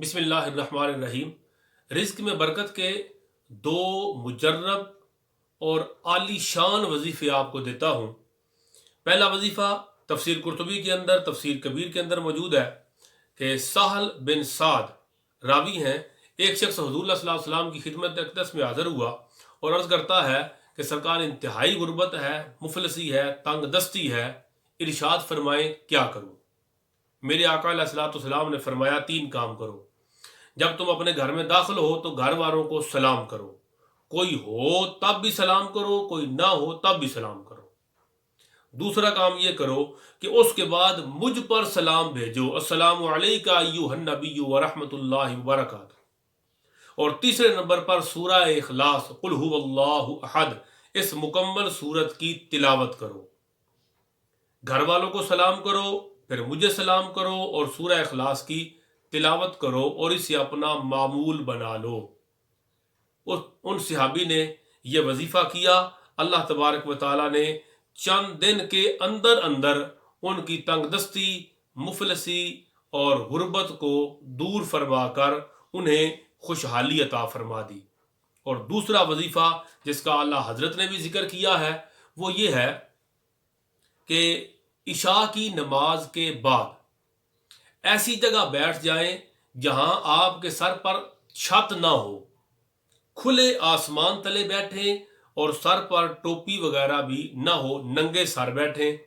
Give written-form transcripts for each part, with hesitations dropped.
बिस्मिल्लाहिर्रहमानिर्रहीम। रिज़्क़ में बरकत के दो मुजर्रब और आली शान वजीफ़े आपको देता हूँ। पहला वजीफ़ा तफसीर कुर्तुबी के अंदर, तफसीर कबीर के अंदर मौजूद है कि साहल बिन साद रावी हैं। एक शख्स हुज़ूर सल्लल्लाहु अलैहि वसल्लम की खिदमत अक़दस में हाज़िर हुआ और अर्ज़ करता है कि सरकार इंतहाई गुर्बत है, मुफलसी है, तंग दस्ती है, इरशाद फरमाएं क्या करूँ। मेरे आका अलैहिस्सलातु वस्सलाम ने फरमाया, तीन काम करो। जब तुम अपने घर में दाखिल हो तो घर वालों को सलाम करो, कोई हो तब भी सलाम करो, कोई ना हो तब भी सलाम करो। दूसरा काम ये करो कि उसके बाद मुझ पर सलाम भेजो, अस्सलामु अलैका अय्युहन नबिय्यु व रहमतुल्लाहि व बरकातुहू। और तीसरे नंबर पर सूरह इखलास कुल हुवल्लाहु अहद इस मुकम्मल सूरत की तिलावत करो। घर वालों को सलाम करो, फिर मुझे सलाम करो और सूरह इखलास की तिलावत करो और इसे अपना मामूल बना लो। उन सहाबी ने यह वजीफ़ा किया। अल्लाह तबारक व तआला ने चंद दिन के अंदर अंदर उनकी तंगदस्ती, मुफलसी और गुर्बत को दूर फरमा कर उन्हें खुशहाली अता फरमा दी। और दूसरा वजीफ़ा जिसका अल्लाह हजरत ने भी जिक्र किया है वो ये है कि इशा की नमाज के बाद ऐसी जगह बैठ जाएं जहां आपके सर पर छत ना हो, खुले आसमान तले बैठें और सर पर टोपी वगैरह भी ना हो, नंगे सर बैठें।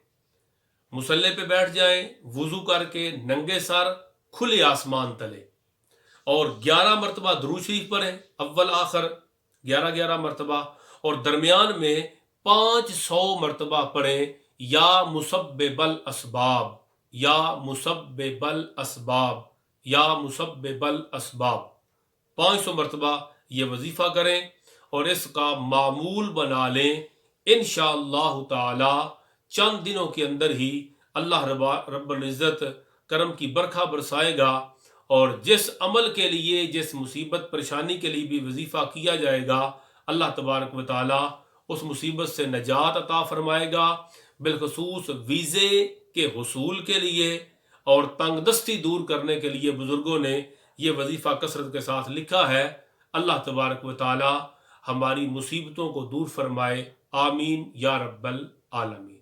मुसल्ले पे बैठ जाएं वुजू करके, नंगे सर, खुले आसमान तले, और 11 मरतबा दुरूद शरीफ पढ़ें, अव्वल आखिर 11 मरतबा, और दरमियान में 500 मरतबा पढ़ें या मुसब्बिबल असबाब, या मुसब्बिबल असबाब, या मुसब्बिबल असबाब। 500 मरतबा ये वजीफ़ा करें और इसका मामूल बना लें। इंशाअल्लाह ताला चंद दिनों के अंदर ही अल्लाह रब्बुल इज़्ज़त करम की बरखा बरसाएगा और जिस अमल के लिए, जिस मुसीबत परेशानी के लिए भी वजीफ़ा किया जाएगा, अल्लाह तबारक व तआला उस मुसीबत से नजात अता फरमाएगा। बिलखसूस वीज़े के हुसूल के लिए और तंगदस्ती दूर करने के लिए बुजुर्गों ने यह वजीफ़ा कसरत के साथ लिखा है। अल्लाह तबारक व तआला हमारी मुसीबतों को दूर फरमाए। आमीन या रब्बल आलमीन।